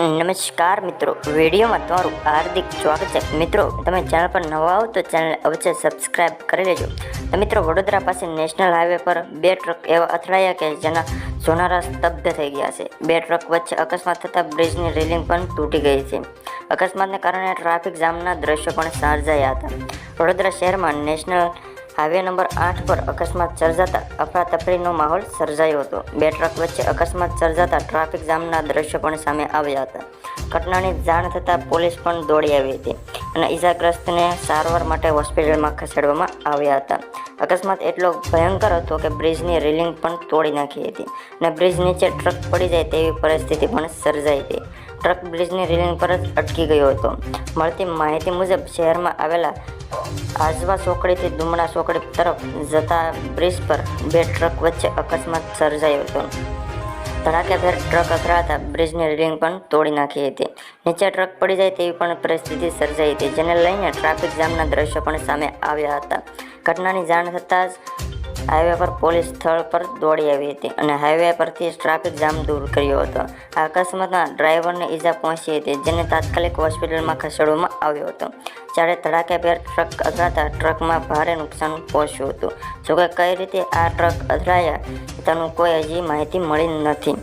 નમસ્કાર મિત્રો, વિડીયોમાં તમારું હાર્દિક સ્વાગત છે। મિત્રો, તમે ચેનલ પર નવા આવો તો ચેનલ અવશ્ય સબસ્ક્રાઇબ કરી લેજો। તો મિત્રો, વડોદરા પાસે નેશનલ હાઈવે પર બે ટ્રક એવા અથડાયા કે જેના જોનારા સ્તબ્ધ થઈ ગયા છે। બે ટ્રક વચ્ચે અકસ્માત થતાં બ્રિજની રેલિંગ પણ તૂટી ગઈ છે। અકસ્માતને કારણે ટ્રાફિક જામના દ્રશ્યો પણ સર્જાયા હતા। વડોદરા શહેરમાં નેશનલ હાઈવે નંબર 8 પર અકસ્માત સર્જાતા અફરાતફરીનો માહોલ સર્જાયો હતો। બે ટ્રક વચ્ચે અકસ્માત સર્જાતા ટ્રાફિક જામના દ્રશ્યો પણ સામે આવ્યા હતા। ઘટનાની જાણ થતાં પોલીસ પણ દોડી આવી હતી અને ઈજાગ્રસ્તને સારવાર માટે હોસ્પિટલમાં ખસેડવામાં આવ્યા હતા। અકસ્માત એટલો ભયંકર હતો કે બ્રિજની રેલિંગ પણ તોડી નાખી હતી અને બ્રિજ નીચે ટ્રક પડી જાય તેવી પરિસ્થિતિ પણ સર્જાઈ હતી। ટ્રક બ્રિજની રેલિંગ પર જ અટકી ગયો હતો। મળતી માહિતી મુજબ શહેરમાં આવેલા આજવા ચોકડીથી દુમડા ચોકડી તરફ જતા બ્રિજ પર બે ટ્રક વચ્ચે અકસ્માત સર્જાયો હતો। ધડાકેભેર ટ્રક અથડાતા બ્રિજની રેલિંગ પણ તોડી નાખી હતી। નીચે ટ્રક પડી જાય તેવી પણ પરિસ્થિતિ સર્જાઈ હતી, જેને લઈને ટ્રાફિક જામના દ્રશ્યો પણ સામે આવ્યા હતા। ઘટનાની જાણ થતાં જ હાઈવે પર પોલીસ સ્થળ પર દોડી આવી હતી અને હાઈવે પરથી ટ્રાફિક જામ દૂર કર્યો હતો। આ અકસ્માતમાં ડ્રાઈવરને ઈજા પહોંચી હતી, જેને તાત્કાલિક હોસ્પિટલમાં ખસેડવામાં આવ્યો હતો। જ્યારે ધડાકેભેર ટ્રક અથડાતા ટ્રકમાં ભારે નુકસાન પહોંચ્યું હતું। જોકે કઈ રીતે આ ટ્રક અથડાયા તેનું કોઈ હજી માહિતી મળી નથી।